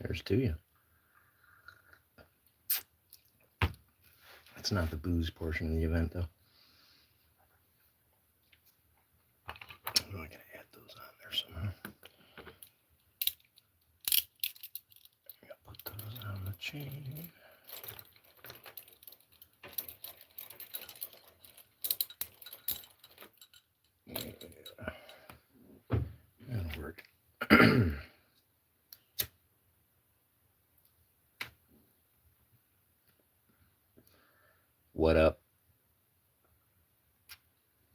There's to you. That's not the booze portion of the event, though. I'm going to add those on there somehow. I'm going to put those on the chain. Yeah. That'll work. What up?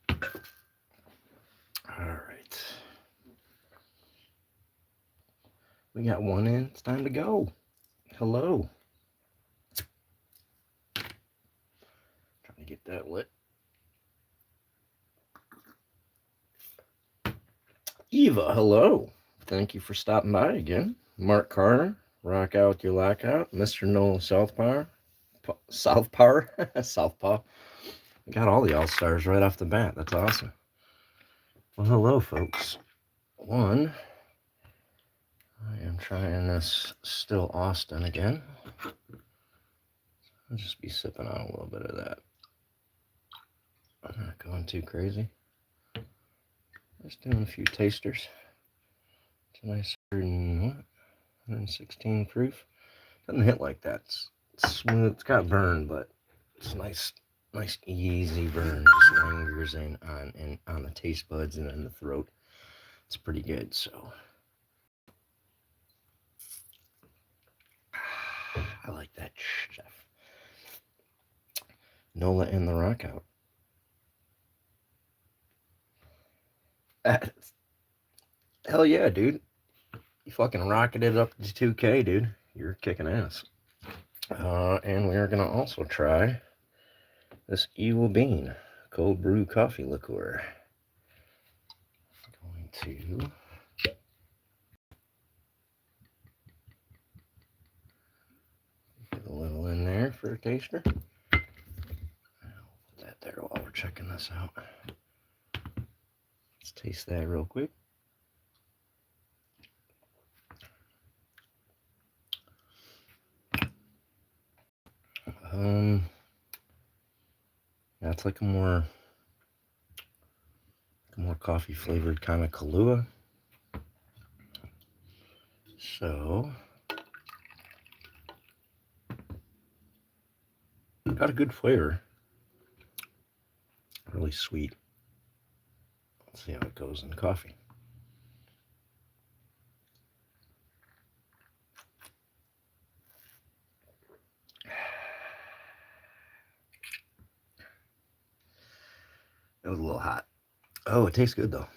All right. We got one in. It's time to go. Hello. Trying to get that lit. Eva, hello. Thank you for stopping by again. Mark Carter, rock out your lockout. Mr. Noel Southpaw. Southpaw. We got all the all-stars right off the bat. That's awesome. Well, hello, folks. One, I am trying this still Austin again. I'll just be sipping on a little bit of that. I'm not going too crazy. Just doing a few tasters. It's a nice 116 proof. Doesn't hit like that. It's smooth. It's got burn, but it's nice easy burn. Just lingers in on the taste buds and in the throat. It's pretty good. So I like that stuff. Nola and the rock out. Hell yeah, dude. You fucking rocketed up to 2K, dude. You're kicking ass. And we are going to also try this Evil Bean cold brew coffee liqueur. Going to get a little in there for a taster. I'll put that there while we're checking this out. Let's taste that real quick. That's like a more coffee flavored kind of Kahlua. So got a good flavor. Really sweet. Let's see how it goes in coffee. It was a little hot. Oh, it tastes good though.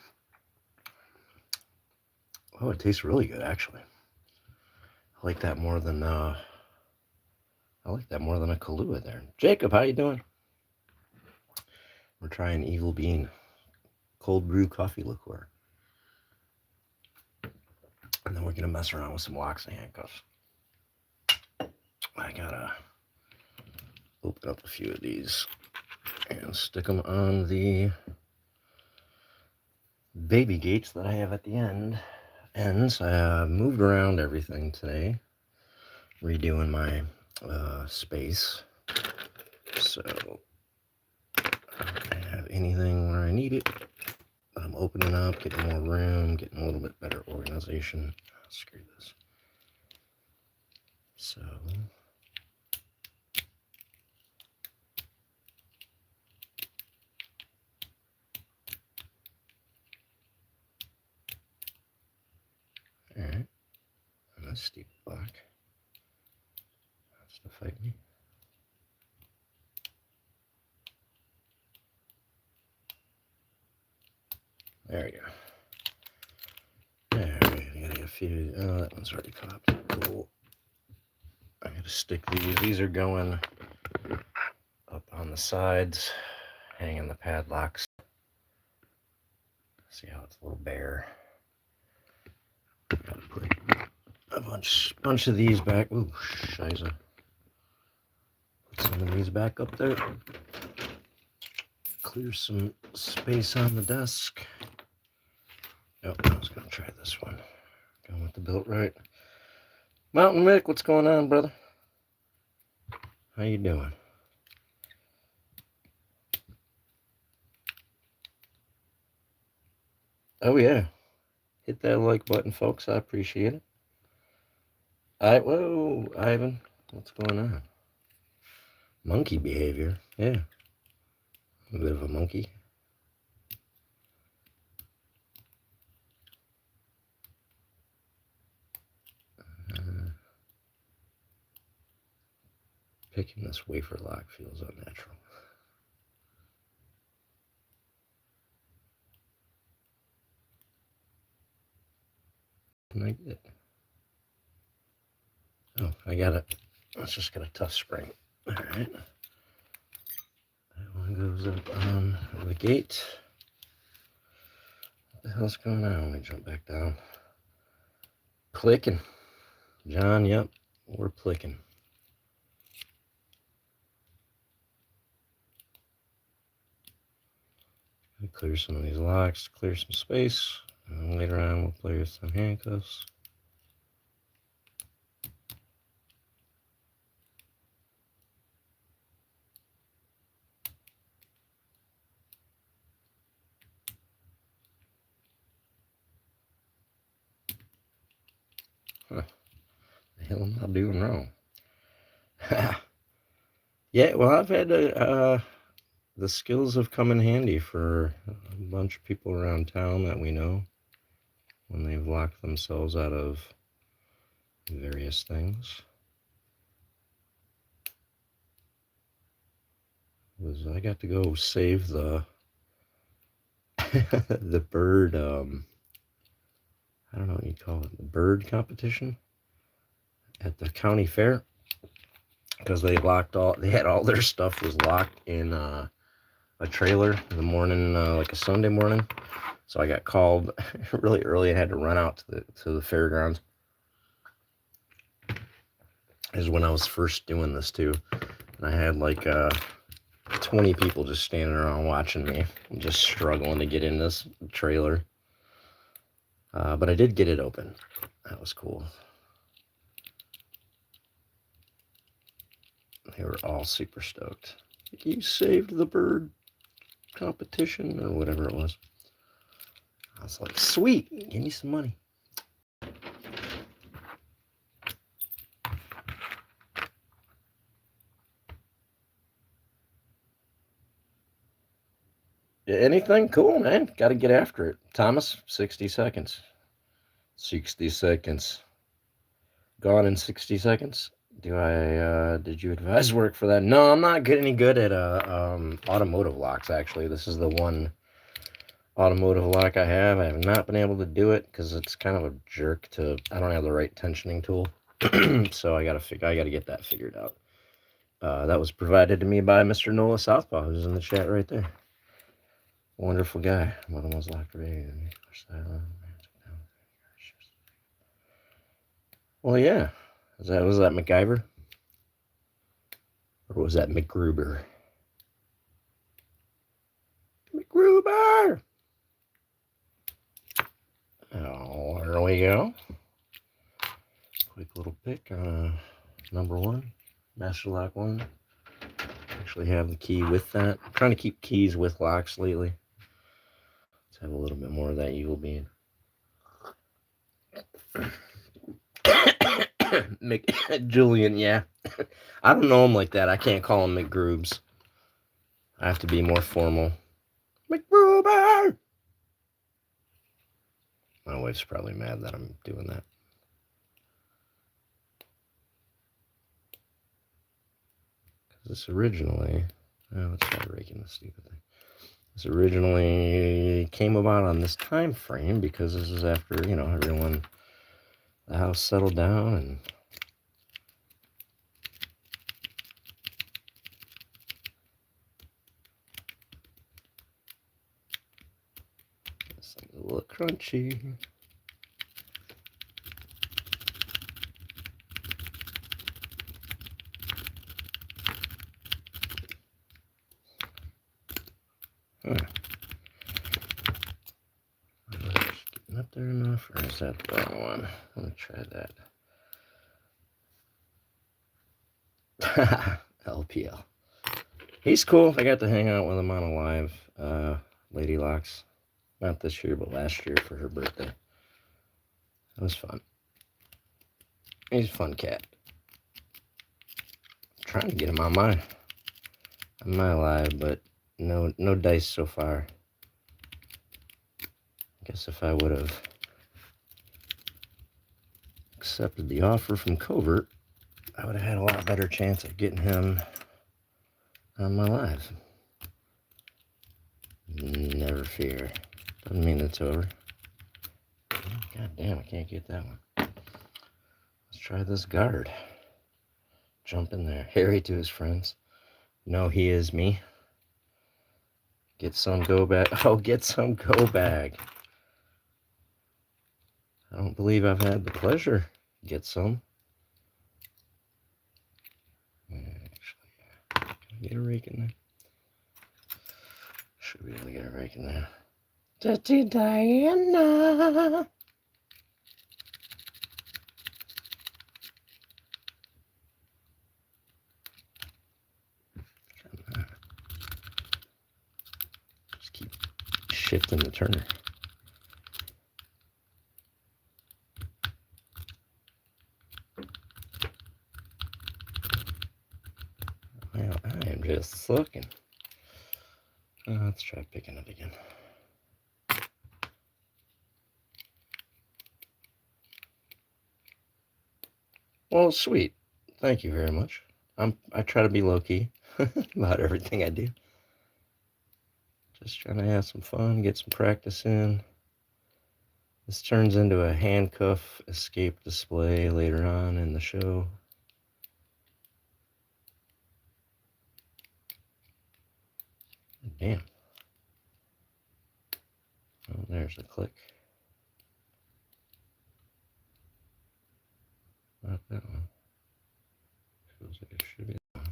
Oh, it tastes really good actually. I like that more than a Kahlua there. Jacob, how you doing? We're trying Evil Bean cold brew coffee liqueur. And then we're gonna mess around with some locks and handcuffs. I gotta open up a few of these and stick them on the baby gates that I have at the ends. I moved around everything today, redoing my space, so I don't have anything where I need it, but I'm opening up, getting more room, getting a little bit better organization. Oh, screw this. So all right, and that's steep block. That's to fight me. There we go. There we go. I gotta get a few. Oh, that one's already copped. Cool. I gotta stick these. These are going up on the sides, hanging the padlocks. See how it's a little bare. Gotta put a bunch of these back. Ooh, shiza. Put some of these back up there. Clear some space on the desk. Oh, I was gonna try this one. Going with the built right. Mountain Mick, what's going on, brother? How you doing? Oh yeah, hit that like button, folks. I appreciate it. Whoa, Ivan, what's going on? Monkey behavior. Yeah, a bit of a monkey. Picking this wafer lock feels unnatural. Can I get? Oh, I got it. Let's just get a tough spring. All right. That one goes up on the gate. What the hell's going on? Let me jump back down. Clicking. John, yep, we're clicking. Clear some of these locks, clear some space, and later on we'll play with some handcuffs. Huh. The hell am I doing wrong? Yeah, well, I've had the skills have come in handy for a bunch of people around town that we know when they've locked themselves out of various things. I got to go save the the bird I don't know what you call it, the bird competition at the county fair, because they had all their stuff was locked in a trailer in the morning, like a Sunday morning. So I got called really early and had to run out to the fairgrounds. This is when I was first doing this too, and I had like 20 people just standing around watching me, just struggling to get in this trailer. But I did get it open. That was cool. They were all super stoked. You saved the bird competition or whatever it was. I was like, sweet, give me some money. Anything cool, man. Got to get after it. Thomas, 60 seconds. 60 seconds. Gone in 60 seconds. Did you advise work for that? No, I'm not any good at automotive locks, actually. This is the one automotive lock I have. I have not been able to do it because it's kind of a jerk I don't have the right tensioning tool. So I gotta get that figured out. That was provided to me by Mr. Noah Southpaw, who's in the chat right there. Wonderful guy. One of those locked ready. Well, yeah. Was that MacGyver? Or was that McGruber? McGruber! Oh, there we go. Quick little pick on number one. Master lock one. Actually have the key with that. I'm trying to keep keys with locks lately. Let's have a little bit more of that evil being. Julian, yeah. I don't know him like that. I can't call him McGroobs. I have to be more formal. McGruber! My wife's probably mad that I'm doing that. This originally, let's try raking this stupid thing. This originally came about on this time frame because this is after, everyone, the house settled down and a little crunchy. Huh. Getting up there enough, or is that the wrong one? Let me try that. LPL. He's cool. I got to hang out with him on a live Lady Locks. Not this year, but last year for her birthday. It was fun. He's a fun cat. I'm trying to get him on my live, but no dice so far. I guess if I would have accepted the offer from Covert, I would have had a lot better chance of getting him on my live. Never fear. Doesn't mean it's over. God damn, I can't get that one. Let's try this guard. Jump in there. Harry to his friends. No, he is me. Get some go bag. Oh, get some go bag. I don't believe I've had the pleasure. Get some. Actually, can I get a rake in there? Should be able to get a rake in there. Dirty Diana. Just keep shifting the turner. Well, I am just sucking. Let's try picking it again. Well, sweet. Thank you very much. I try to be low-key about everything I do. Just trying to have some fun, get some practice in. This turns into a handcuff escape display later on in the show. Damn. Oh, there's the click. Not that one. Feels like it should be that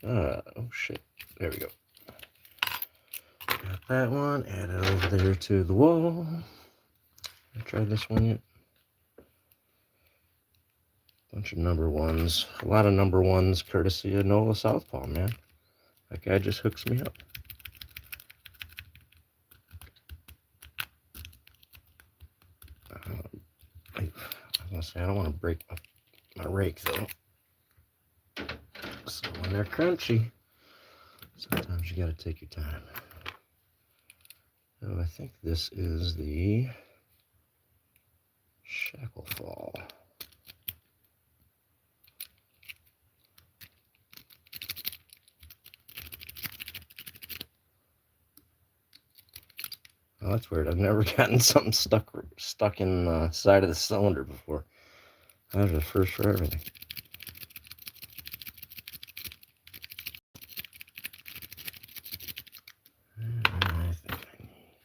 one. Oh shit. There we go. Got that one. Add it over there to the wall. I tried this one yet? Bunch of number ones. A lot of number ones courtesy of Nola Southpaw, man. That guy just hooks me up. I was gonna say, I don't want to break my rake though. So when they're crunchy, sometimes you gotta take your time. So I think this is the Shacklemen. Oh, that's weird. I've never gotten something stuck in the side of the cylinder before. That was the first for everything. I think I need.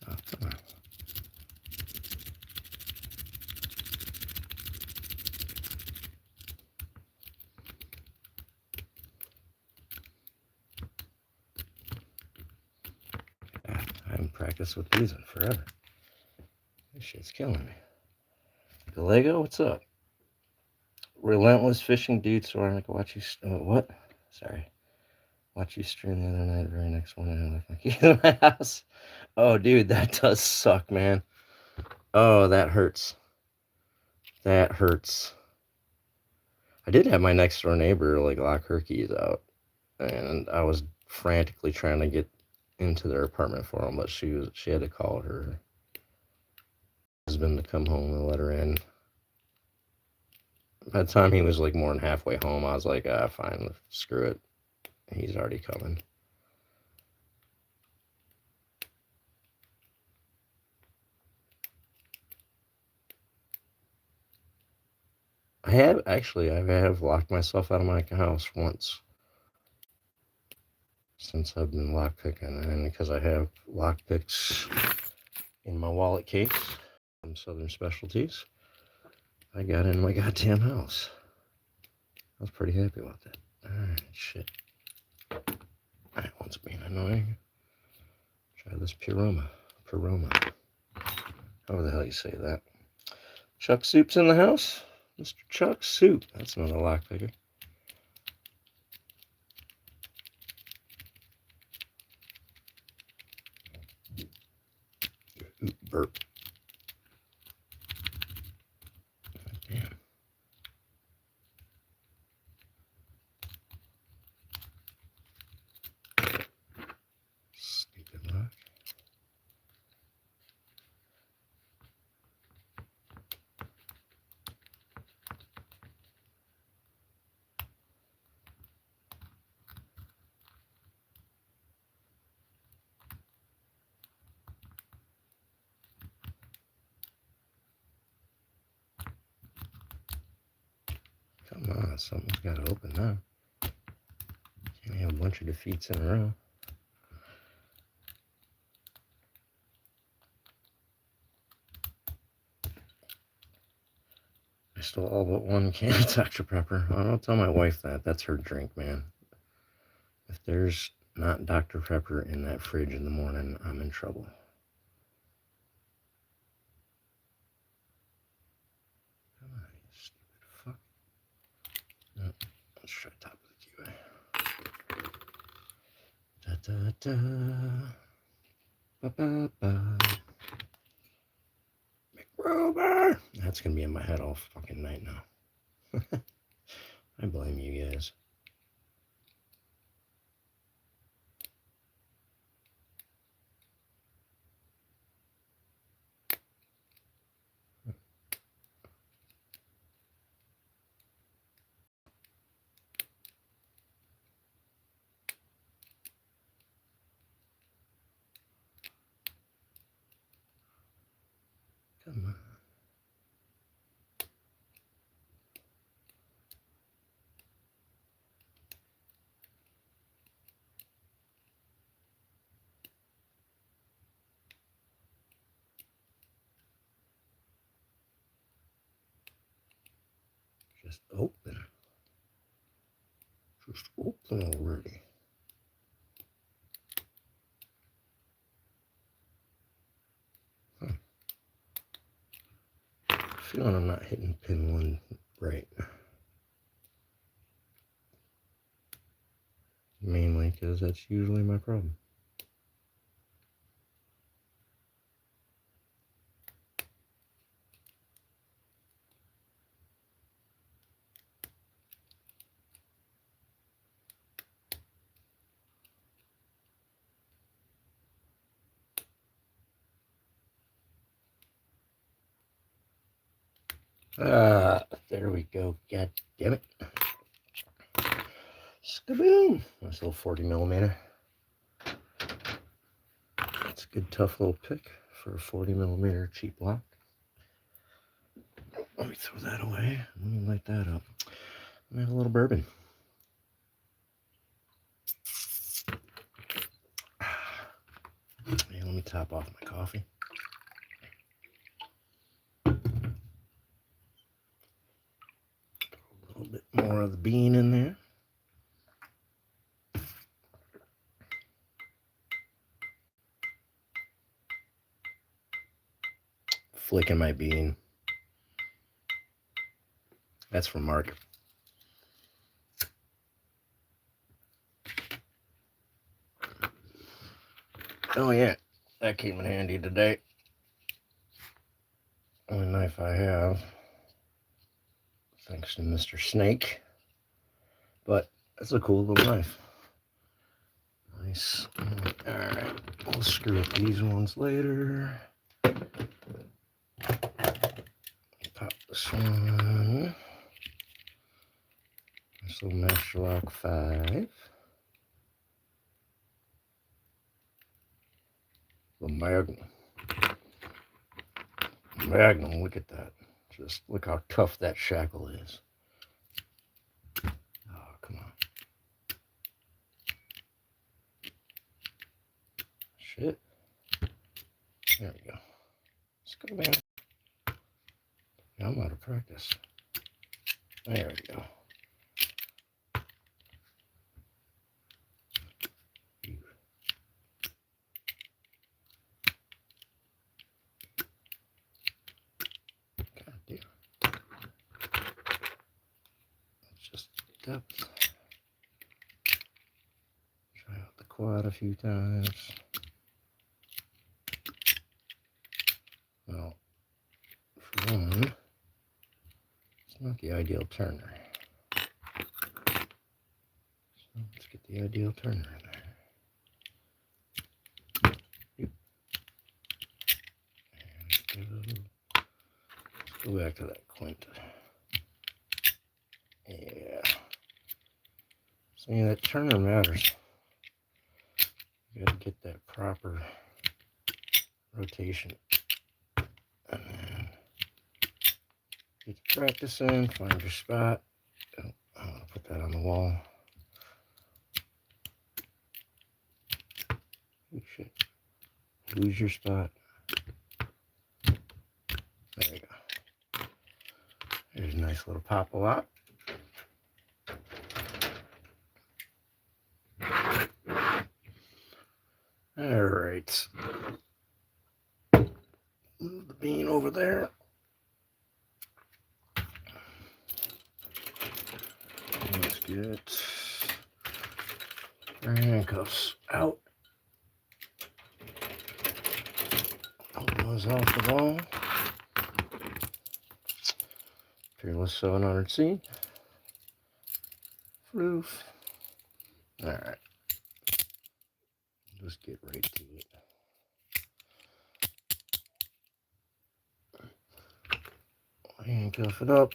Oh, come on. I haven't practiced with these in forever. This shit's killing me. Galego, what's up? Relentless fishing dude, so I can watch you. What? Sorry. Watch you stream the other night. Very next one, I look like you in my house. Oh, dude, that does suck, man. Oh, that hurts. That hurts. I did have my next door neighbor like lock her keys out, and I was frantically trying to get into their apartment for them, but she had to call her husband to come home and let her in. By the time he was like more than halfway home, I was like, fine, screw it. He's already coming. I have locked myself out of my house once since I've been lockpicking, and because I have lockpicks in my wallet case from Southern Specialties, I got in my goddamn house. was pretty happy about that. Alright, shit. That one's being annoying. Try this Piroma. However the hell you say that. Chuck Soup's in the house? Mr. Chuck Soup. That's another lockpicker. Ooh, burp. Damn. Stupid lock. Come on, something's got to open now. Can't have a bunch of defeats in a row. I stole all but one can of Dr. Pepper. I don't tell my wife that. That's her drink, man. If there's not Dr. Pepper in that fridge in the morning, I'm in trouble. Come on, you stupid fuck. No, let's try top of the QA. Da da da. Ba ba ba. McRober! That's gonna be in my head all fucking night now. I blame you guys. Come on. Just open. Just open already. Feeling I'm not hitting pin 1 right. Mainly because that's usually my problem. There we go. God damn it. Skaboom! Nice little 40 millimeter. That's a good tough little pick for a 40 millimeter cheap lock. Let me throw that away. Let me light that up. And have a little bourbon. Yeah, let me top off my coffee. A little bit more of the bean in there. Flicking my bean. That's from Mark. Oh yeah, that came in handy today. Only knife I have, thanks to Mr. Snake. But that's a cool little knife. Nice. Alright, we'll screw up these ones later. Pop this one. This little Master Lock 5. The Magnum, look at that. Just look how tough that shackle is. Oh, come on. Shit. There we go. Let's go, man. I'm out of practice. There we go. depth. Try out the quad a few times. Well, for one, it's not the ideal turner. So let's get the ideal turner in there. And let's go back to that quint. Yeah. See, that turner matters. You gotta get that proper rotation. And then get your practice in, find your spot. Oh, I'm gonna put that on the wall. Oh, shit. Lose your spot. There we go. There's a nice little pop-a-lot. Alright. Move the bean over there. Let's get our handcuffs out. Pull those off the wall. Peerless 700C. Roof. Alright. Just get right to it. Handcuff it up.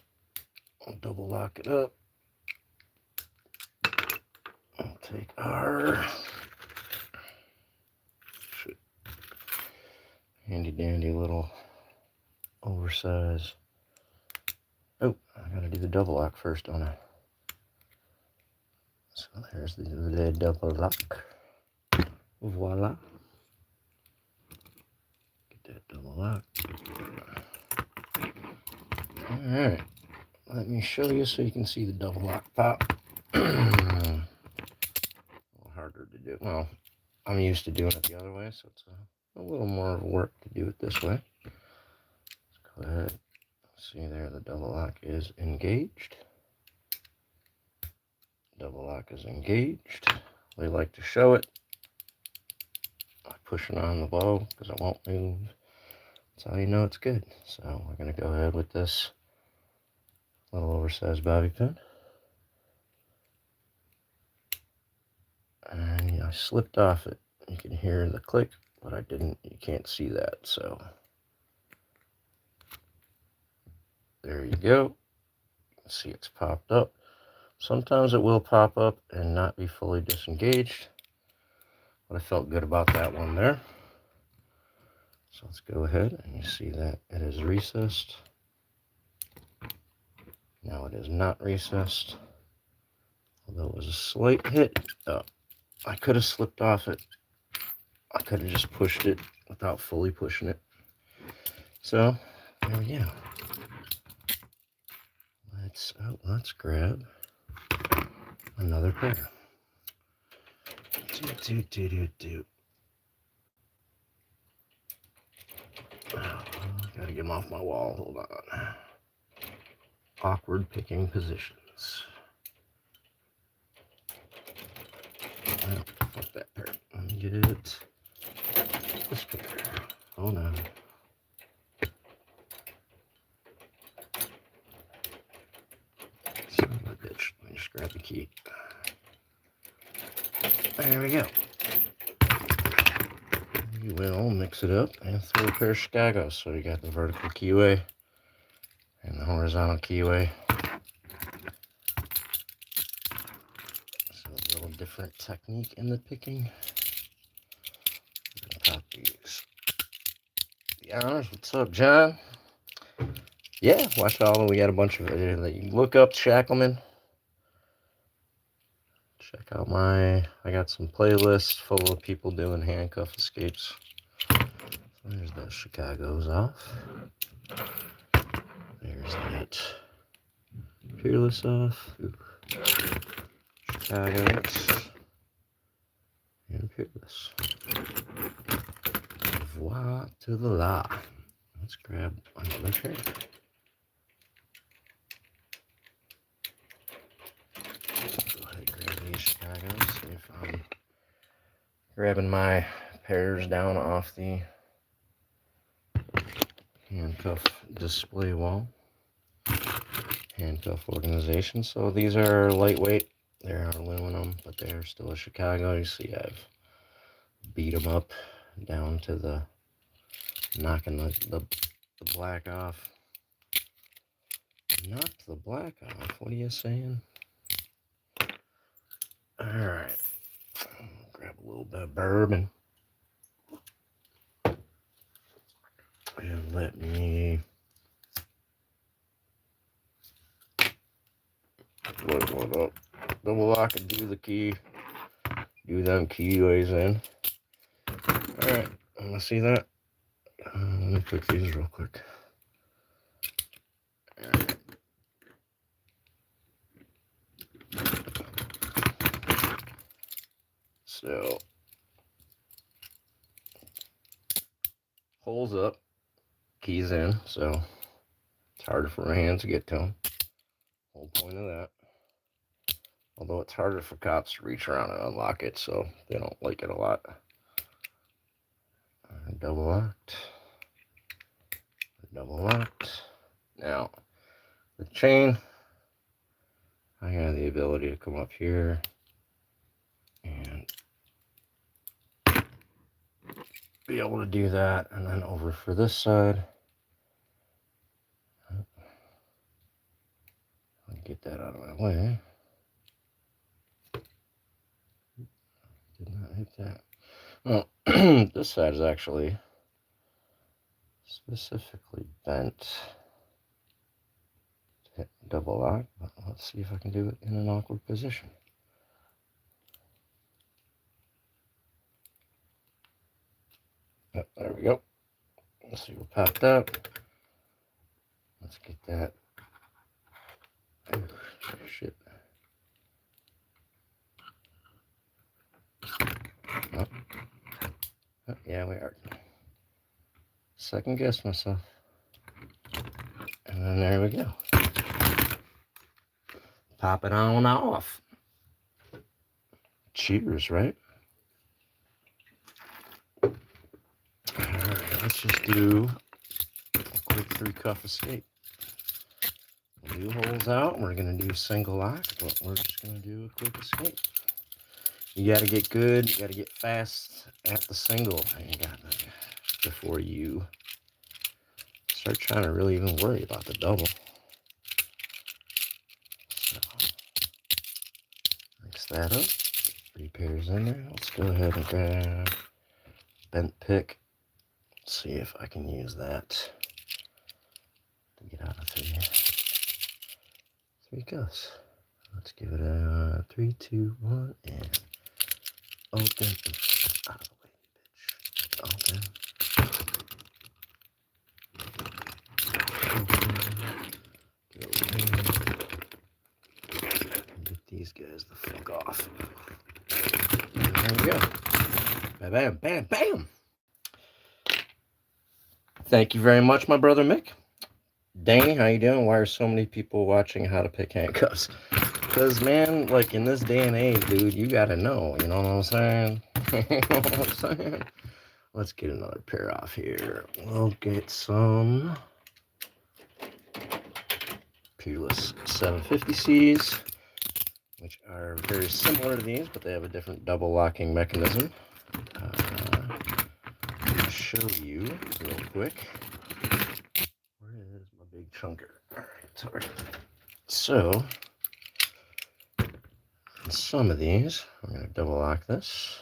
I'll double lock it up. I'll take our handy dandy little oversized. Oh, I gotta do the double lock first, don't I? So there's the double lock. Voila. Get that double lock. Alright. Let me show you so you can see the double lock pop. A little harder to do. Well, I'm used to doing it the other way, so it's a little more work to do it this way. Let's go ahead. See there, the double lock is engaged. Double lock is engaged. We like to show it by pushing on the bow because it won't move. That's how you know it's good. So we're going to go ahead with this little oversized bobby pin. And I slipped off it. You can hear the click, but I didn't. You can't see that. So there you go. You can see it's popped up. Sometimes it will pop up and not be fully disengaged, but I felt good about that one there. So let's go ahead, and you see that it is recessed. Now it is not recessed, although it was a slight hit. I could have slipped off it. I could have just pushed it without fully pushing it. So there we go. Let's grab another pair. Gotta get them off my wall. Hold on. Awkward picking positions. Fuck that pair. Let me get this pair. Hold on. Son of a bitch. Let me just grab the key. There we go. You will mix it up and throw a pair of Chicago's. So you got the vertical keyway and the horizontal keyway. So a little different technique in the picking. Pop these. Be honest, what's up, John? Yeah, watch all. We got a bunch of it. You can look up Shacklemen. Check out I got some playlists full of people doing handcuff escapes. So there's those Chicago's off. There's that Peerless off. Chicago's and Peerless. Voila to the la. Let's grab another pair. Chicago. See if I'm grabbing my pairs down off the handcuff display wall. Handcuff organization. So these are lightweight. They're aluminum, but they're still a Chicago. You see, I've beat them up down to the knocking the black off. Knocked the black off. What are you saying? All right. Grab a little bit of bourbon. And let me load one up. Double lock and do the key. Do them keyways in. Alright, wanna see that? Let me click these real quick. Alright. So, holes up, keys in, so it's harder for my hands to get to them. Whole point of that. Although it's harder for cops to reach around and unlock it, so they don't like it a lot. Double locked. Double locked. Now, the chain, I have the ability to come up here and be able to do that, and then over for this side. I'll get that out of my way. Did not hit that. Well, this side is actually specifically bent to hit double lock, but let's see if I can do it in an awkward position. Oh, there we go. Let's see what popped up. Let's get that. Oh, shit. Oh. Oh, yeah, we are. Second guess myself. And then there we go. Pop it on off. Cheers, right? Alright, let's just do a quick 3-cuff escape. We'll do holes out. We're going to do single lock, but we're just going to do a quick escape. You got to get good. You got to get fast at the single. Before you start trying to really even worry about the double. So, mix that up. 3 pairs in there. Let's go ahead and grab bent pick. See if I can use that to get out of 3 cuffs. Let's give it a 3, 2, 1, and open. Out of the way, bitch. Open. Get these guys the fuck off. And there we go. Bam, bam, bam, bam. Thank you very much, my brother Mick. Danny, how you doing? Why are so many people watching how to pick handcuffs? Because, man, like in this day and age, dude, you gotta know. You know what I'm saying? You know what I'm saying? Let's get another pair off here. We'll get some Peerless 750Cs, which are very similar to these, but they have a different double locking mechanism. I'll show you real quick. Where is my big chunker? All right, sorry. So, in some of these, I'm going to double lock this.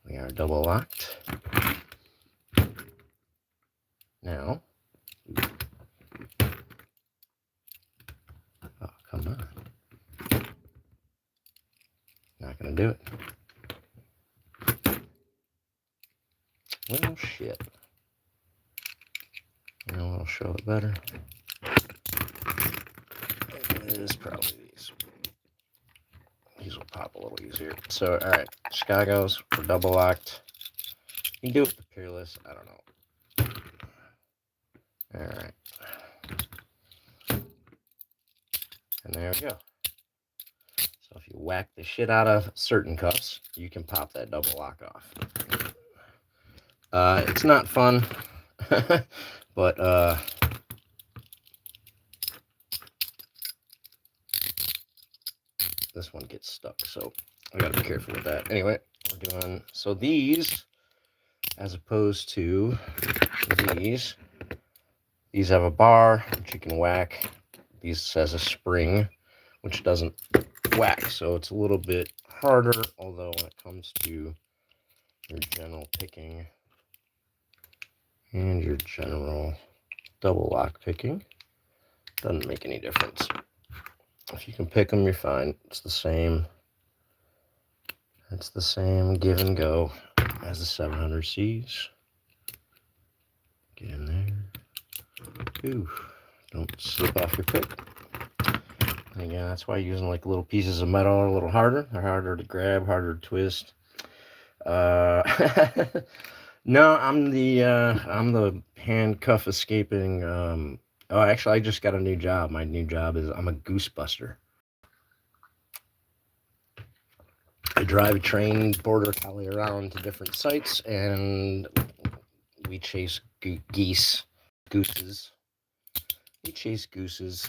We are double locked. Now, oh, come on. Not going to do it. Well, shit. You know what'll show it better? It is probably these. These will pop a little easier. So, alright, Chicago's, we're double locked. You can do it with the Peerless, I don't know. Alright. And there we go. So So if you whack the shit out of certain cuffs, you can pop that double lock off. It's not fun, but this one gets stuck, so I gotta be careful with that. Anyway, we're doing, so these, as opposed to these have a bar, which you can whack. These has a spring, which doesn't whack, so it's a little bit harder, although when it comes to your general picking and your general double lock picking, doesn't make any difference. If you can pick them, you're fine. It's the same give and go as the 700Cs. Get in there. Ooh, don't slip off your pick. And again, that's why using like little pieces of metal are a little harder. They're harder to grab, harder to twist. No, I'm the handcuff escaping. Oh, actually, I just got a new job. My new job is I'm a goose buster. I drive a trained border collie around to different sites, and we chase gooses. We chase gooses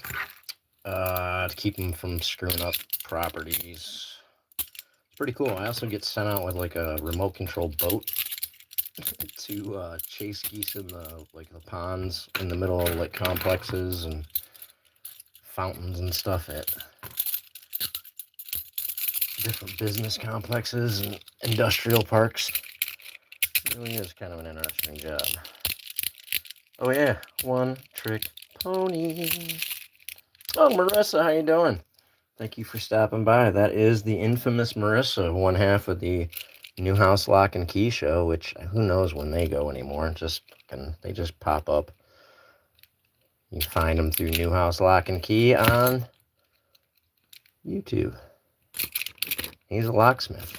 to keep them from screwing up properties. It's pretty cool. I also get sent out with like a remote control boat to chase geese in the ponds in the middle of like complexes and fountains and stuff at different business complexes and industrial parks. It really is kind of an interesting job. Oh yeah, one trick pony. Oh, Marissa, how you doing? Thank you for stopping by. That is the infamous Marissa, one half of the New House Lock and Key show, which who knows when they go anymore. They just pop up. You find them through New House Lock and Key on YouTube. He's a locksmith.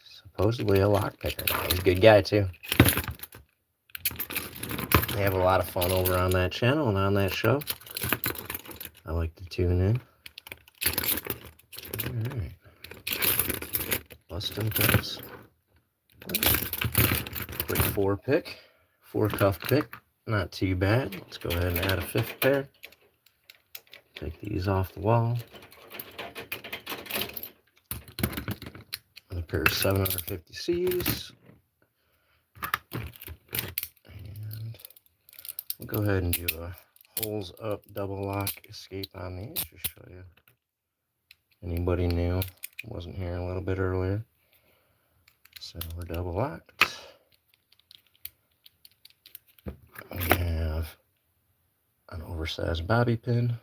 Supposedly a lockpicker. He's a good guy too. They have a lot of fun over on that channel and on that show. I like to tune in. Alright. Busting cuffs. Quick 4-pick. 4-cuff pick. Not too bad. Let's go ahead and add a 5th pair. Take these off the wall. Another pair of 750Cs. And we'll go ahead and do a holes up double lock escape on these. Just show you. Anybody new wasn't here a little bit earlier. So we're double locked. We have an oversized bobby pin.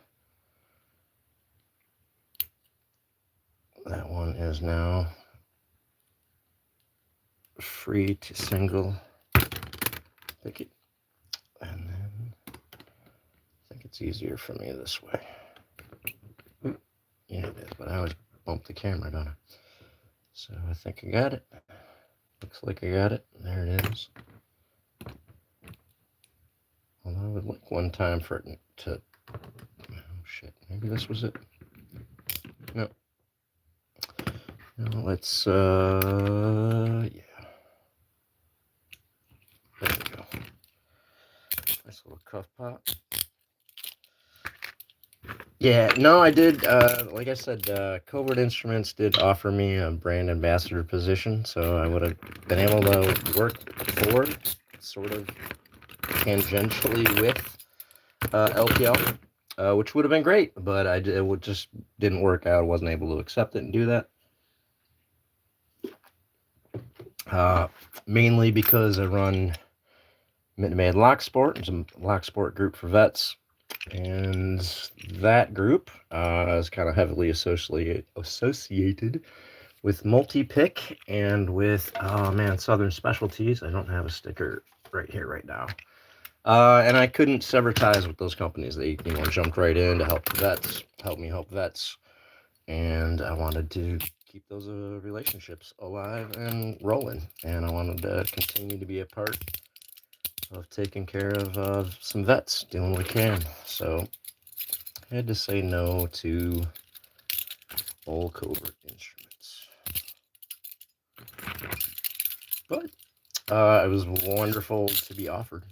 That one is now free to single pick it. And then I think it's easier for me this way. Yeah, it is, but I always bump the camera, don't I? So I think I got it. Looks like I got it. There it is. Although I would like one time for it to... Oh, shit. Maybe this was it. No. No, let's, yeah. There we go. Nice little cuff pop. Yeah, no, I did, like I said, Covert Instruments did offer me a brand ambassador position, so I would have been able to work for, sort of tangentially with LPL, which would have been great, but it just didn't work out. I wasn't able to accept it and do that. Mainly because I run Minute Maid Lock Sport. It's a lock sport group for vets. And that group is kind of heavily associated with multi-pick and with, oh man, Southern Specialties. I don't have a sticker right here right now. And I couldn't sever ties with those companies. They, jumped right in to help me help vets. And I wanted to keep those relationships alive and rolling. And I wanted to continue to be a part of taking care of some vets, doing what we can. So I had to say no to Old Cobra Instruments. But it was wonderful to be offered.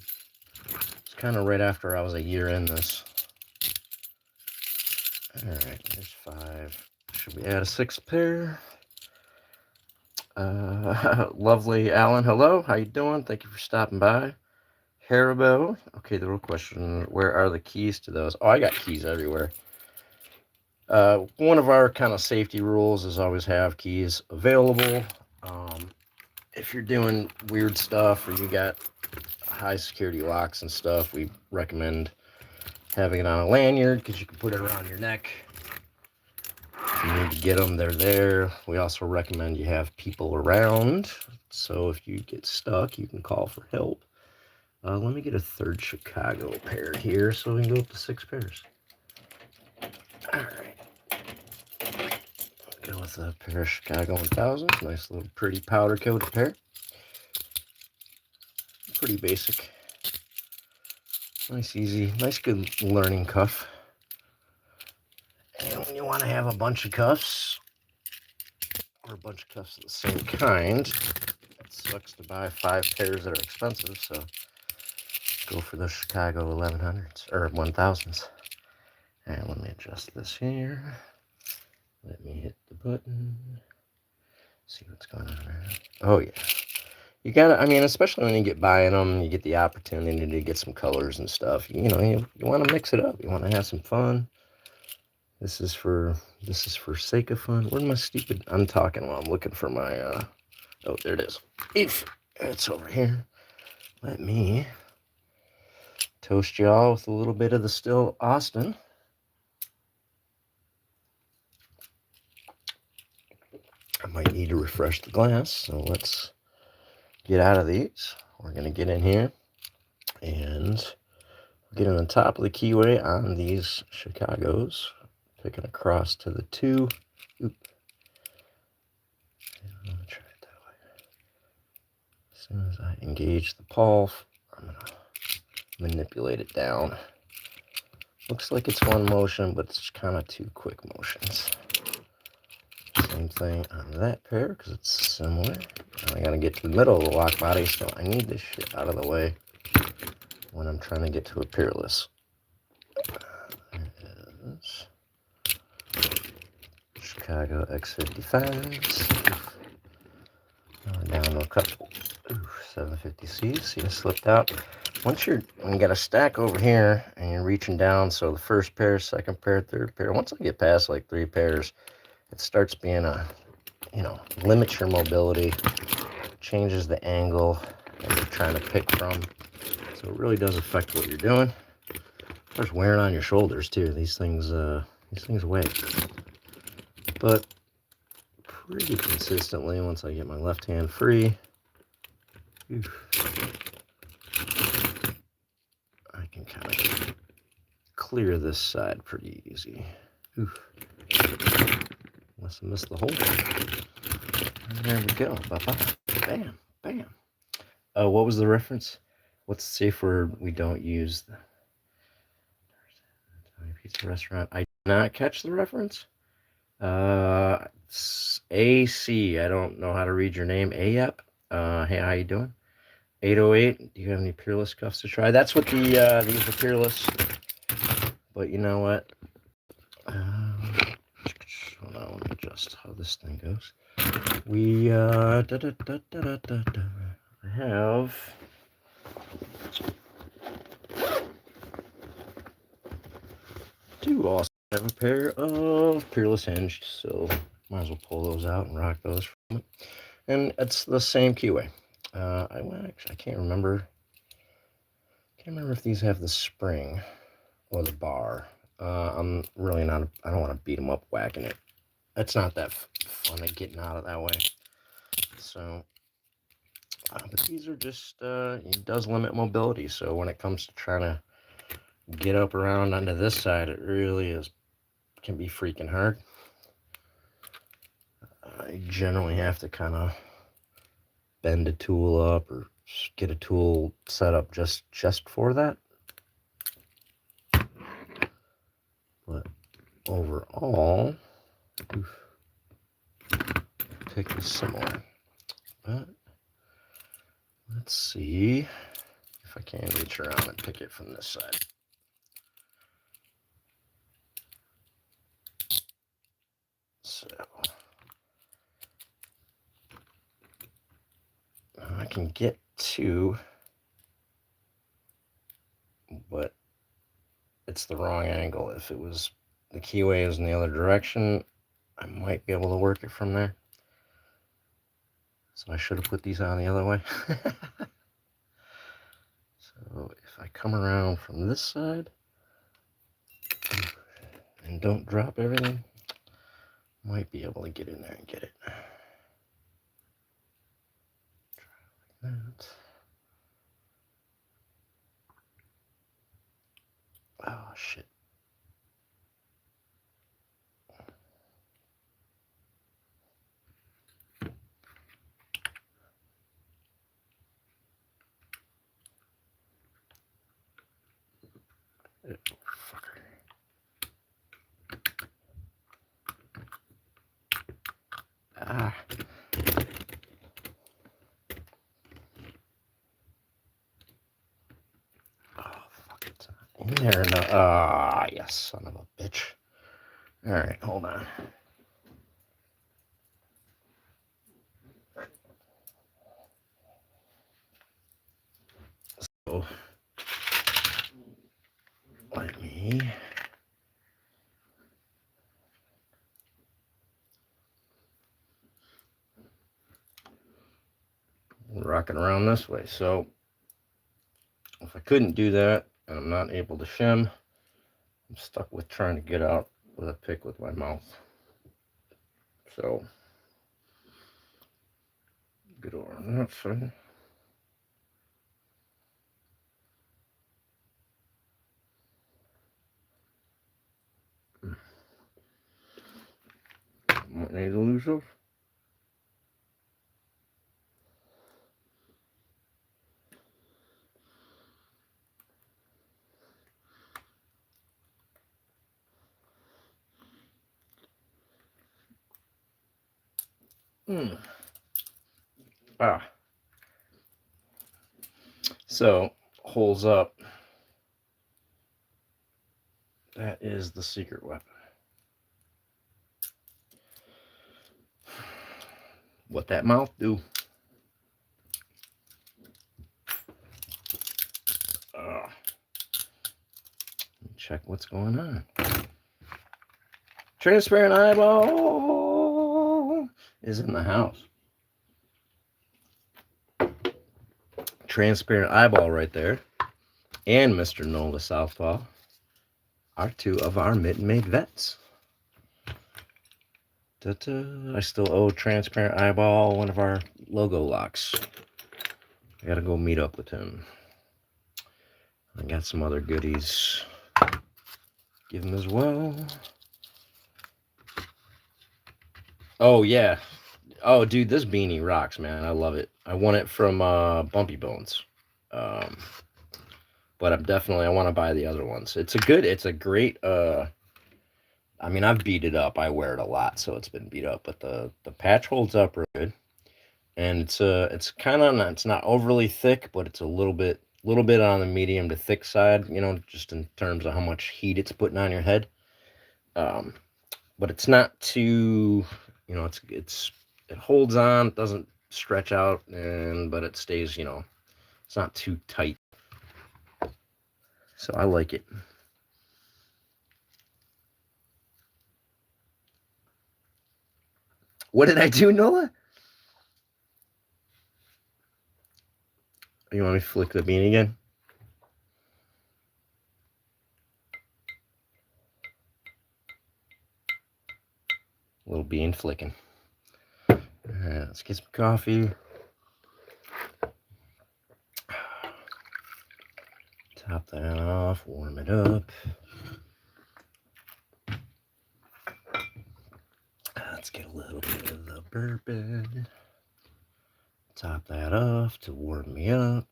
It's kind of right after I was a year in this. All right, there's 5. Should we add a 6th pair? Lovely Alan, hello. How you doing? Thank you for stopping by. Haribo. Okay, the real question, where are the keys to those? Oh, I got keys everywhere. One of our kind of safety rules is always have keys available. If you're doing weird stuff or you got high security locks and stuff, we recommend having it on a lanyard because you can put it around your neck. If you need to get them, they're there. We also recommend you have people around, so if you get stuck, you can call for help. Let me get a 3rd Chicago pair here so we can go up to 6 pairs. All right. Go with a pair of Chicago 1000s. Nice little pretty powder coated pair. Pretty basic. Nice, easy, nice, good learning cuff. And when you want to have a bunch of cuffs, or a bunch of cuffs of the same kind, it sucks to buy 5 pairs that are expensive, so go for the Chicago 1100s, or 1000s. And let me adjust this here. Let me hit the button. See what's going on there. Oh, yeah. You gotta, I mean, especially when you get buying them, you get the opportunity to get some colors and stuff. You know, you want to mix it up. You want to have some fun. This is for sake of fun. Where's my stupid, I'm talking while I'm looking for my, oh, there it is. It's over here. Let me toast y'all with a little bit of the Still Austin. I might need to refresh the glass, so let's get out of these. We're going to get in here and get on the top of the keyway on these Chicagos. Picking across to the 2. Oop. I'm going to try it that way. As soon as I engage the pawl, I'm going to manipulate it down. Looks like it's one motion, but it's kind of 2 quick motions. Same thing on that pair because it's similar. I gotta get to the middle of the lock body, so I need this shit out of the way when I'm trying to get to a peerless. There it is. Chicago X55s. We're down to a couple. 750Cs. See, I slipped out. When you got a stack over here and you're reaching down, so the 1st pair, 2nd pair, 3rd pair. Once I get past like 3 pairs, it starts being a, limits your mobility, changes the angle that you're trying to pick from. So it really does affect what you're doing. There's wearing on your shoulders too. These things weigh. But pretty consistently, once I get my left hand free, I can kind of clear this side pretty easy. Must have missed the hole. And there we go. Bye-bye. Bam. Bam. What was the reference? What's the safe word we don't use? The pizza restaurant. I did not catch the reference. AC. I don't know how to read your name. Ayep. Hey, how you doing? 808. Do you have any Peerless cuffs to try? That's what these are Peerless. But you know what? Hold on, let me adjust how this thing goes. We I have two awesome. I have a pair of Peerless hinged, so might as well pull those out and rock those from it. And it's the same keyway. I can't remember. Can't remember if these have the spring or the bar. I'm really not. I don't want to beat them up whacking it. It's not that fun at getting out of that way. So, but these are just. It does limit mobility. So when it comes to trying to get up around onto this side, it really can be freaking hard. I generally have to kind of bend a tool up or get a tool set up just for that. But overall, pick is similar. But let's see if I can reach around and pick it from this side. So I can get to, but it's the wrong angle. If it was the keyway is in the other direction, I might be able to work it from there. So I should have put these on the other way. So if I come around from this side and don't drop everything, might be able to get in there and get it. Try like that. Oh, shit. Fucker. Ah. Oh, fuck it. In there. No. Ah, yes, son of a bitch. All right, hold on. So, let me rock it around this way. So, if I couldn't do that and I'm not able to shim, I'm stuck with trying to get out with a pick with my mouth. So, get over on that side. Might need to lose those. Ah. So, holes up. That is the secret weapon. What that mouth do? Check what's going on. Transparent eyeball is in the house. Transparent eyeball right there, and Mr. Nola Southpaw are two of our mitten made vets. I still owe Transparent Eyeball one of our logo locks. I gotta go meet up with him. I got some other goodies. Give him as well. Oh, yeah. Oh, dude, this beanie rocks, man. I love it. I won it from Bumpy Bones. But I want to buy the other ones. It's a great, I mean, I've beat it up. I wear it a lot, so it's been beat up. But the patch holds up real good. And it's kind of not, it's not overly thick, but it's a little bit on the medium to thick side, you know, just in terms of how much heat it's putting on your head. But it's not too, you know, it holds on, it doesn't stretch out, but it stays, you know, it's not too tight. So I like it. What did I do, Nola? You want me to flick the bean again? Little bean flicking. Let's get some coffee. Top that off, warm it up. Let's get a little bit of the bourbon. Top that off to warm me up.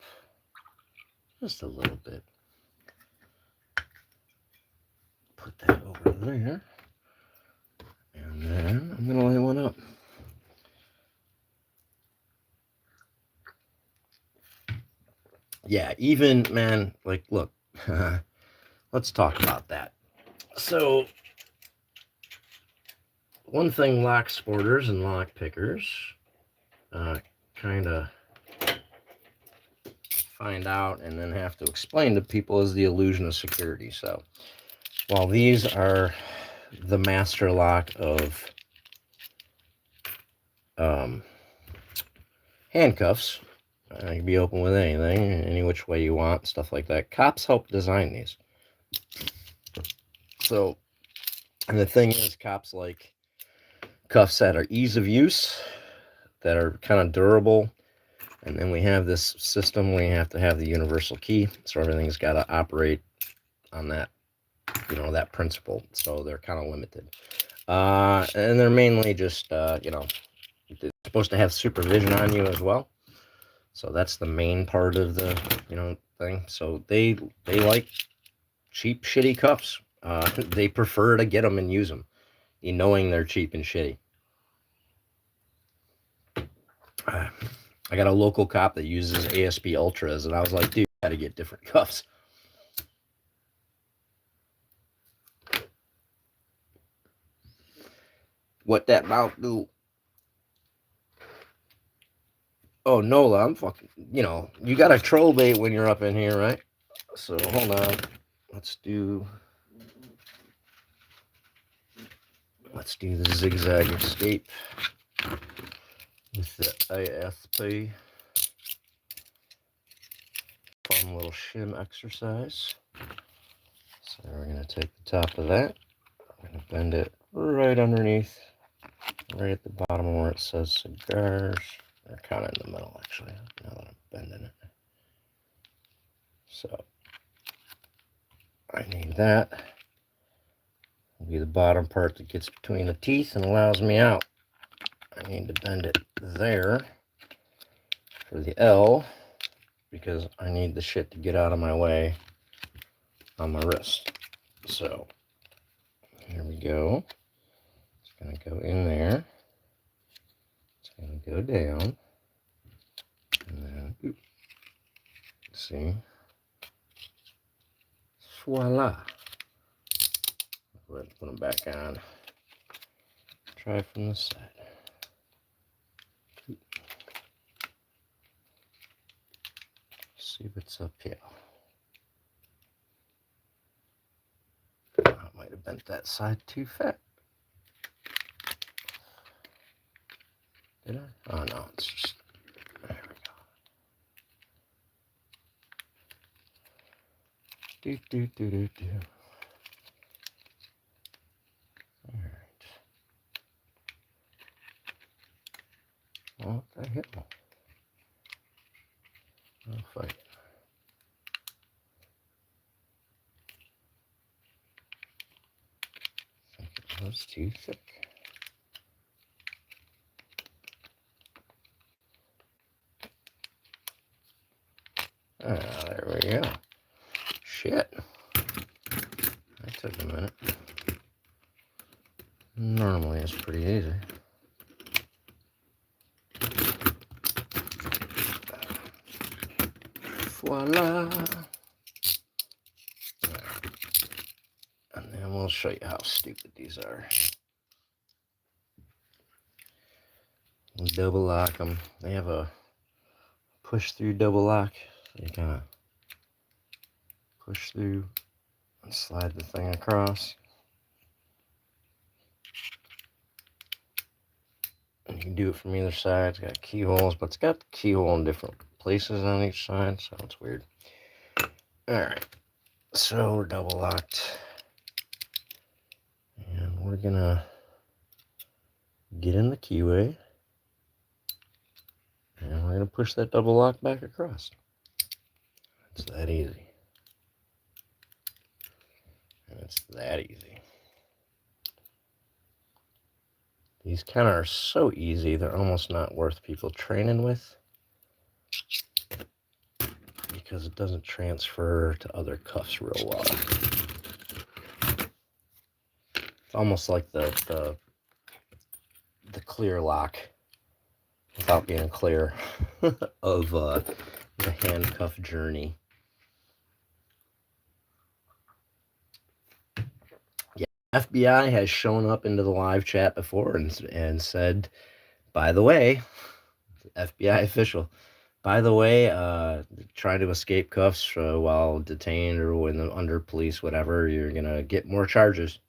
Just a little bit. Put that over there. And then I'm going to lay one up. Yeah, even, man, like, look, let's talk about that. So, one thing lock sporters and lock pickers kind of find out and then have to explain to people is the illusion of security. So, while these are the master lock of um, handcuffs, it can be open with anything, any which way you want, stuff like that. Cops help design these. So, and the thing is, cops like cuffs that are ease of use, that are kind of durable. And then we have this system where you have to have the universal key. So everything's got to operate on that, that principle. So they're kind of limited. And they're mainly just, they're supposed to have supervision on you as well. So that's the main part of the, thing. So they like cheap, shitty cuffs. They prefer to get them and use them, knowing they're cheap and shitty. I got a local cop that uses ASP Ultras, and I was like, dude, you gotta get different cuffs. What that mouth do? Oh, Nola, I'm fucking, you got a troll bait when you're up in here, right? So hold on. Let's do the zigzag escape with the ASP. Fun little shim exercise. So we're gonna take the top of that. We're gonna bend it right underneath, right at the bottom where it says cigars. They're kind of in the middle, actually, now that I'm bending it. So I need that. It'll be the bottom part that gets between the teeth and allows me out. I need to bend it there for the L because I need the shit to get out of my way on my wrist. So here we go. It's going to go in there. It's going to go down. And then, see? Voila. Go ahead and put them back on. Try from the side. See what's up here. I might have bent that side too fat. Did I? Oh no, it's just, there we go. Do. Alright. What the hell? I'll fight. I think it was too thick. Ah, there we go. Shit. That took a minute. Normally it's pretty easy. Voila. And then we'll show you how stupid these are. We'll double lock them. They have a push through double lock. So you kind of push through and slide the thing across. And you can do it from either side. It's got keyholes, but it's got the keyhole in different places on each side, so it's weird. Alright, so we're double locked. And we're gonna get in the keyway. And we're gonna push that double lock back across. It's that easy. And it's that easy. These kind of are so easy, they're almost not worth people training with. Because it doesn't transfer to other cuffs real well. It's almost like the clear lock without being clear of the handcuff journey. Yeah, FBI has shown up into the live chat before and said, by the way, FBI official, by the way, trying to escape cuffs while detained or when under police, whatever, you're gonna get more charges.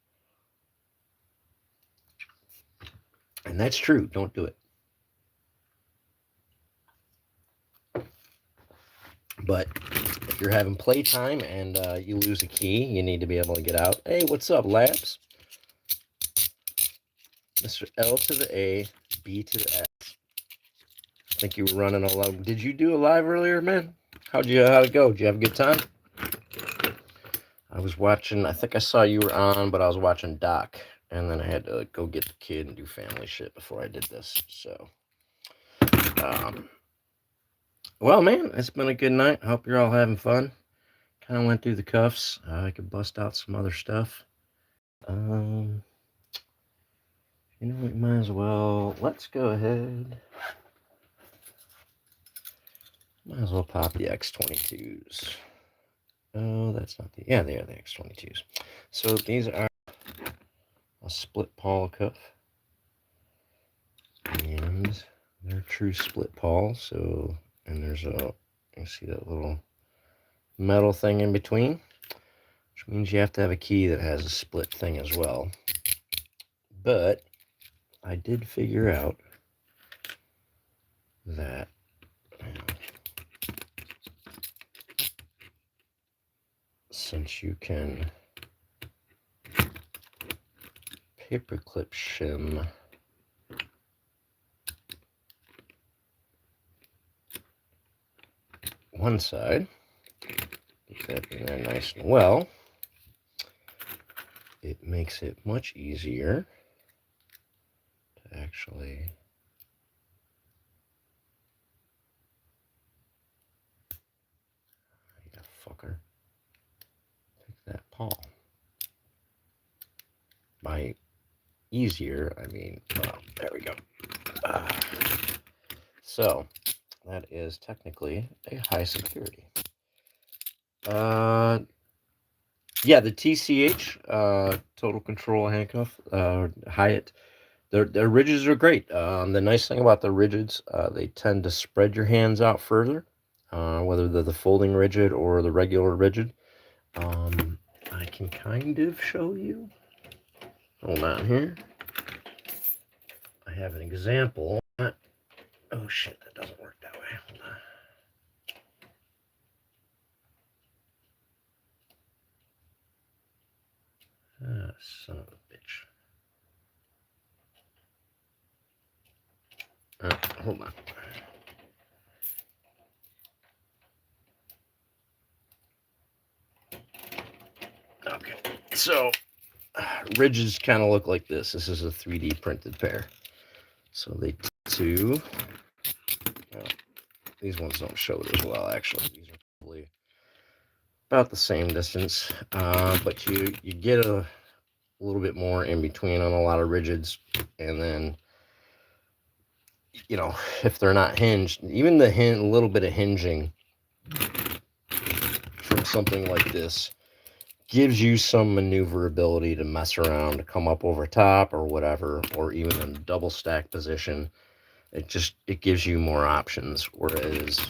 And that's true. Don't do it. But if you're having playtime and you lose a key, you need to be able to get out. Hey, what's up, Labs? Mr. L to the A, B to the S. I think you were running a live. Did you do a live earlier, man? How'd it go? Did you have a good time? I was watching. I think I saw you were on, but I was watching Doc, and then I had to go get the kid and do family shit before I did this. So, well, man, it's been a good night. I hope you're all having fun. Kind of went through the cuffs. I could bust out some other stuff. You know, we might as well. Let's go ahead. Might as well pop the X22s. Oh, that's not the. Yeah, they are the X22s. So these are a split pawl cuff, and they're true split pawl. So, and there's a. You see that little metal thing in between, which means you have to have a key that has a split thing as well. But I did figure out that since you can paperclip shim one side, get that in there nice and well, it makes it much easier to actually fucker. Take that paw. By easier, I mean, well, there we go. So, that is technically a high security. Yeah, the TCH, Total Control Handcuff, Hyatt, their rigids are great. The nice thing about the rigids, they tend to spread your hands out further, whether they're the folding rigid or the regular rigid. I can kind of show you. Hold on here. I have an example. Oh shit, that doesn't work that way. Hold on. Ah, son of a bitch. Hold on. Okay, so rigids kind of look like this. This is a 3D printed pair. So they two. Well, these ones don't show it as well, actually. These are probably about the same distance, but you get a little bit more in between on a lot of rigids, and then you know, if they're not hinged, even the little bit of hinging from something like this gives you some maneuverability to mess around, to come up over top or whatever, or even in double stack position. It gives you more options, whereas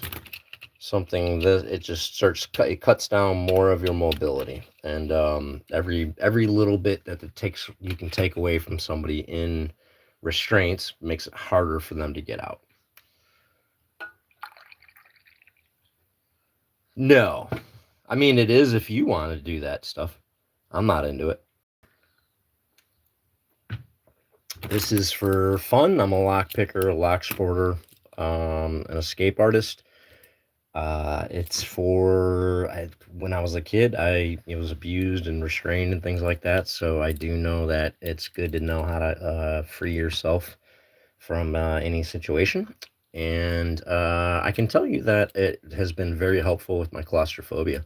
something that it cuts down more of your mobility, and every little bit that you can take away from somebody in restraints makes it harder for them to get out. No, I mean, it is if you want to do that stuff. I'm not into it. This is for fun. I'm a lock picker, a lock sporter, an escape artist. It's for when I was a kid, I was abused and restrained and things like that. So I do know that it's good to know how to free yourself from any situation. And I can tell you that it has been very helpful with my claustrophobia.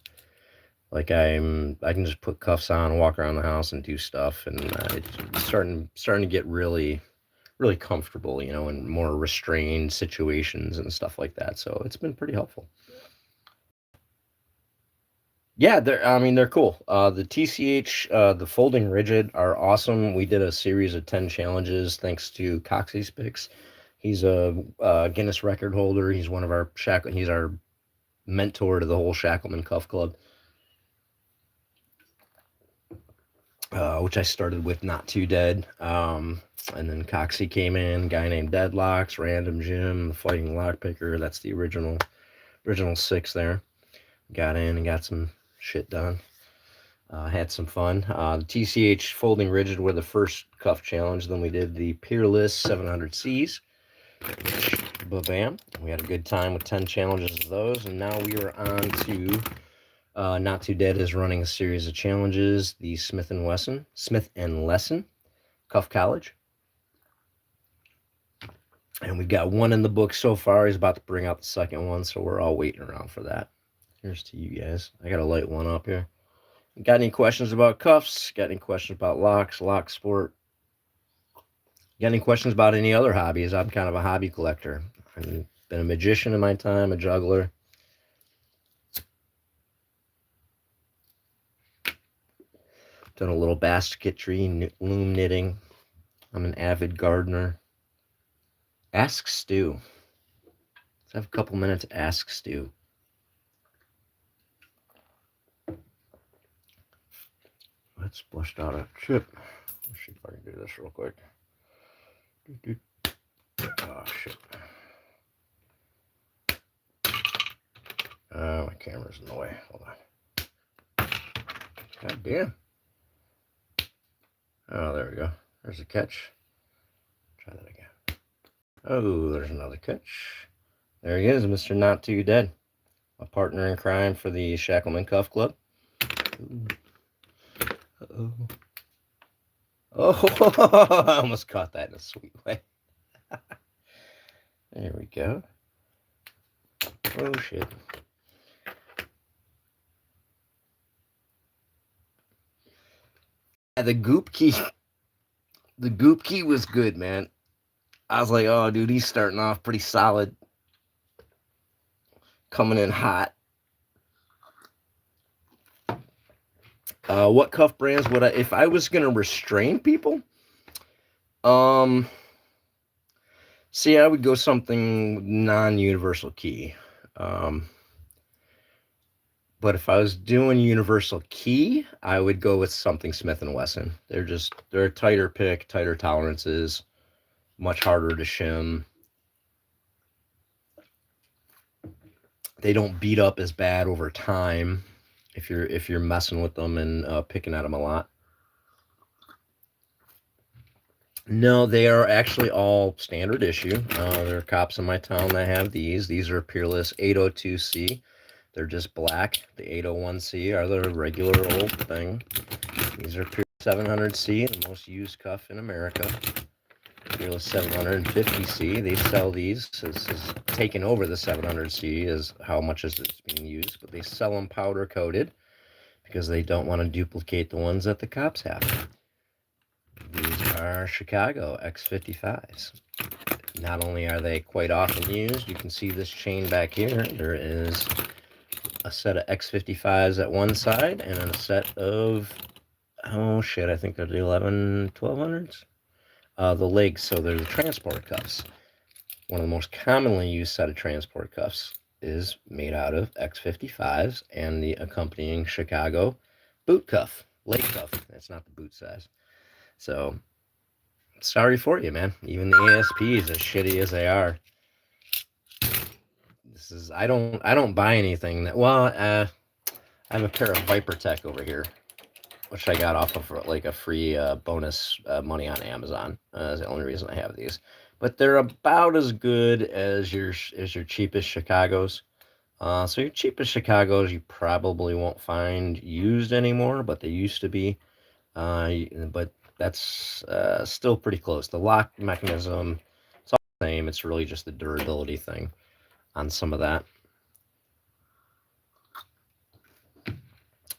Like I can just put cuffs on, walk around the house, and do stuff, and it's starting to get really, really comfortable, in more restrained situations and stuff like that. So it's been pretty helpful. Yeah, they're cool. The TCH, the folding rigid are awesome. We did a series of 10 challenges thanks to Coxie's Picks. He's a Guinness record holder. He's one of our he's our mentor to the whole Shacklemen Cuff Club, which I started with Not Too Dead. And then Coxie came in, guy named Deadlocks, Random Jim, the Fighting Lockpicker. That's the original six there. Got in and got some shit done. Had some fun. The TCH Folding Rigid were the first cuff challenge. Then we did the Peerless 700Cs. Bam. We had a good time with 10 challenges of those. And now we are on to Not Too Dead is running a series of challenges. The Smith and Lesson Cuff College. And we've got one in the book so far. He's about to bring out the second one, so we're all waiting around for that. Here's to you guys. I got to light one up here. Got any questions about cuffs? Got any questions about locks, lock sport? Got any questions about any other hobbies? I'm kind of a hobby collector. I've been a magician in my time, a juggler. Done a little basketry, loom knitting. I'm an avid gardener. Ask Stu. Let's have a couple minutes to ask Stu. Let's bust out a chip. Let's see if I can do this real quick. Oh, shit. My camera's in the way. Hold on. God damn. Oh, there we go. There's a catch. Try that again. Oh, there's another catch. There he is, Mr. Not Too Dead. A partner in crime for the Shacklemen Cuff Club. Ooh. Uh-oh. Oh, I almost caught that in a sweet way. There we go. Oh, shit. The goop key was good, man. I was like, oh, dude, he's starting off pretty solid. Coming in hot. What cuff brands would if I was going to restrain people? See, I would go something non-universal key. But if I was doing universal key, I would go with something Smith and Wesson. They're a tighter pick, tighter tolerances, much harder to shim. They don't beat up as bad over time if you're messing with them and picking at them a lot. No, they are actually all standard issue. There are cops in my town that have these. These are Peerless 802C. They're just black. The 801C are the regular old thing. These are Peerless 700C, the most used cuff in America. Peerless 750C. They sell these. This is taken over the 700C is how much is it's being used, but they sell them powder coated because they don't want to duplicate the ones that the cops have. These are Chicago X55s. Not only are they quite often used, you can see this chain back here. There is a set of X55s at one side and a set of, oh shit, I think they're the 1200s. The legs, so they're the transport cuffs. One of the most commonly used set of transport cuffs is made out of X55s and the accompanying Chicago boot cuff, leg cuff. That's not the boot size. So, sorry for you, man. Even the ASPs, as shitty as they are. I don't buy anything that. Well, I have a pair of Viper Tech over here, which I got off of like a free bonus money on Amazon. Is the only reason I have these. But they're about as good as your cheapest Chicago's. So your cheapest Chicago's you probably won't find used anymore, but they used to be. But that's still pretty close. The lock mechanism, it's all the same. It's really just the durability thing on some of that.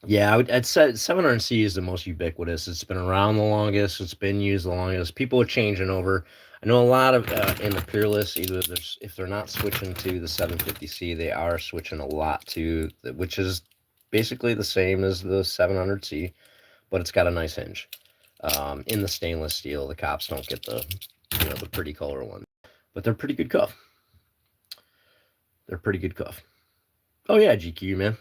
Yeah, I'd say 700C is the most ubiquitous. It's been around the longest. It's been used the longest. People are changing over. I know a lot of in the Peerless, either there's if they're not switching to the 750C, they are switching a lot to which is basically the same as the 700C, but it's got a nice hinge. In the stainless steel, the cops don't get the pretty color one, but they're pretty good cuff. They're pretty good cuff. Oh yeah, GQ man.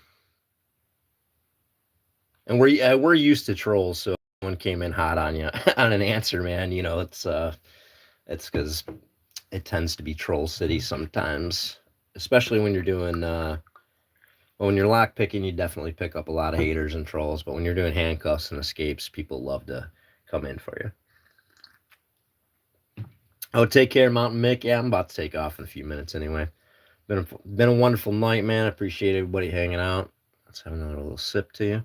And we're used to trolls, so one came in hot on you on an answer, man. It's because it tends to be troll city sometimes, especially when you're doing when you're lock picking, you definitely pick up a lot of haters and trolls. But when you're doing handcuffs and escapes, people love to come in for you. Oh, take care, Mountain Mick. Yeah, I'm about to take off in a few minutes anyway. Been a wonderful night, man. Appreciate everybody hanging out. Let's have another little sip to you.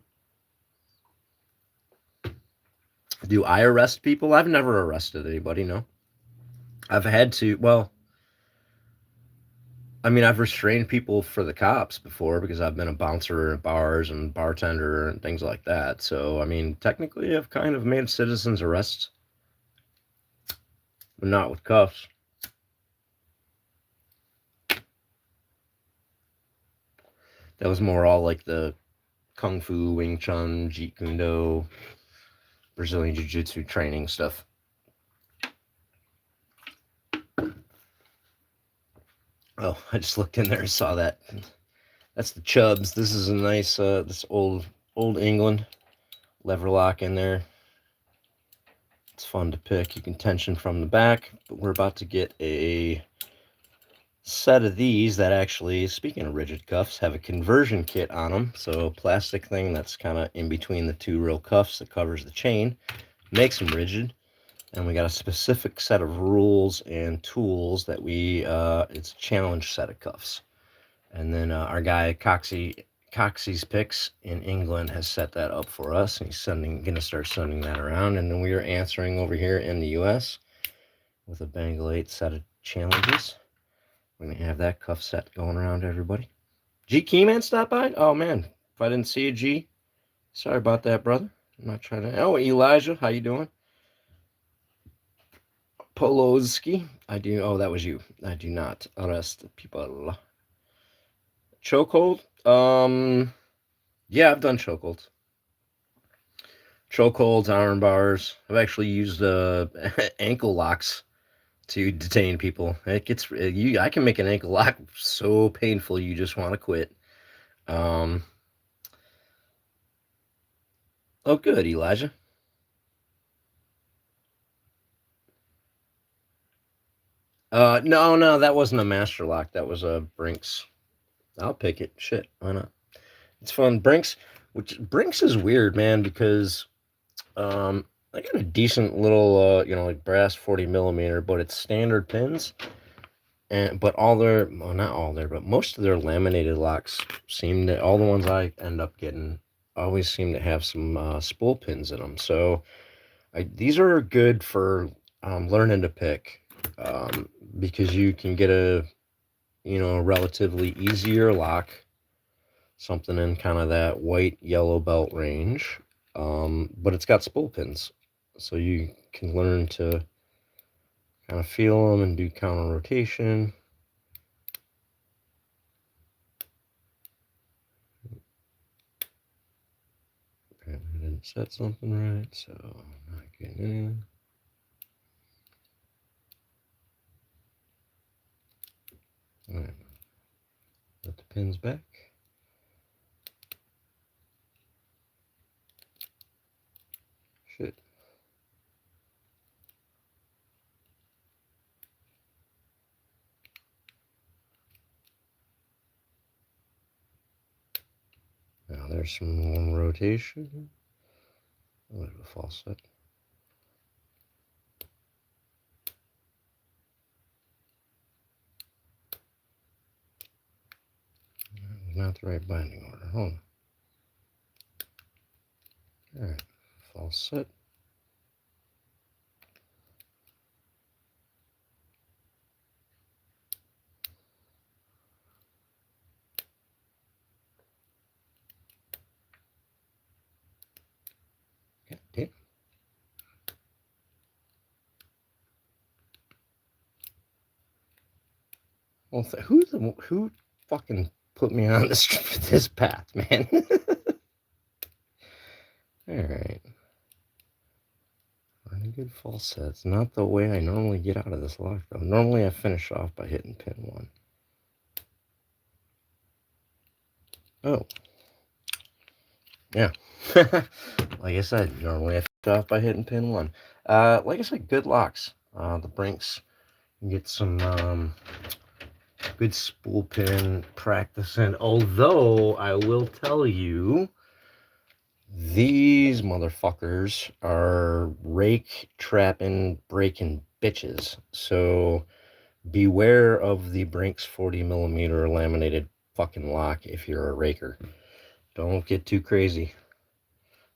Do I arrest people? I've never arrested anybody. No, I've had to. Well, I mean, I've restrained people for the cops before because I've been a bouncer at bars and bartender and things like that. So, I mean, technically, I've kind of made citizens arrests, but not with cuffs. That was more all like the Kung Fu, Wing Chun, Jeet Kune Do, Brazilian Jiu Jitsu training stuff. Oh, I just looked in there and saw that. That's the Chubs. This is a nice, this old England lever lock in there. It's fun to pick. You can tension from the back, but we're about to get a set of these that actually, speaking of rigid cuffs, have a conversion kit on them. So a plastic thing that's kind of in between the two real cuffs that covers the chain, makes them rigid. And we got a specific set of rules and tools that it's a challenge set of cuffs. And then our guy Coxey's Picks in England has set that up for us, and he's going to start sending that around. And then we are answering over here in the U.S. with a Bengal 8 set of challenges. We're going to have that cuff set going around to everybody. G Keyman stopped by? Oh, man. If I didn't see you, G, sorry about that, brother. I'm not trying to... Oh, Elijah, how you doing? Polowski, I do... Oh, that was you. I do not arrest people. Chokehold? Yeah, I've done chokeholds. Chokeholds, arm bars. I've actually used ankle locks to detain people. It gets you. I can make an ankle lock so painful you just want to quit. Oh, good, Elijah. No, that wasn't a master lock. That was a Brinks. I'll pick it. Shit, why not? It's fun. Brinks is weird, man, because I got a decent little like brass 40 millimeter, but it's standard pins. But not all their, but most of their laminated locks all the ones I end up getting always seem to have some spool pins in them. So these are good for learning to pick because you can get a relatively easier lock, something in kind of that white yellow belt range, but it's got spool pins, so you can learn to kind of feel them and do counter rotation. Apparently I didn't set something right, so I'm not getting in. All right, put the pins back. Shit. Now there's some one rotation. A little bit of a false set. Not the right binding order. Hold on. All right, false set. Okay. Well, who fucking put me on this path, man? All right. Find a good false set. It's not the way I normally get out of this lock, though. Normally I finish off by hitting pin 1. Oh. Yeah. Like I said, normally I finish off by hitting pin 1. Like I said, good locks. The Brinks, you get some good spool pin practicing. Although, I will tell you, these motherfuckers are rake trapping, breaking bitches. So beware of the Brinks 40mm laminated fucking lock if you're a raker. Don't get too crazy.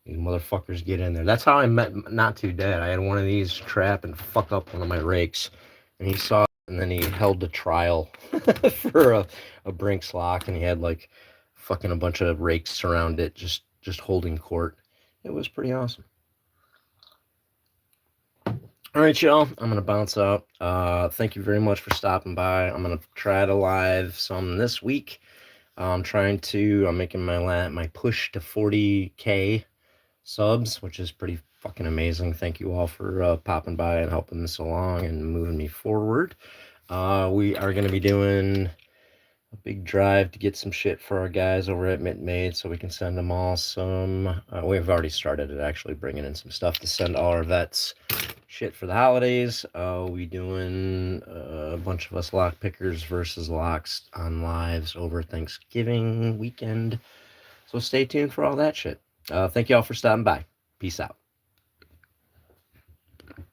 These motherfuckers get in there. That's how I met Not Too Dead. I had one of these trap and fuck up one of my rakes. And he saw it, and then he held the trial for a Brinks lock, and he had like fucking a bunch of rakes around it, just holding court. It was pretty awesome. All right, y'all. I'm gonna bounce out. Thank you very much for stopping by. I'm gonna try to live some this week. I'm making my push to 40K subs, which is pretty fucking amazing. Thank you all for popping by and helping this along and moving me forward. We are going to be doing a big drive to get some shit for our guys over at Mid so we can send them all some. We've already started it, actually, bringing in some stuff to send all our vets shit for the holidays. We doing a bunch of us lock pickers versus locks on lives over Thanksgiving weekend. So stay tuned for all that shit. Thank you all for stopping by. Peace out.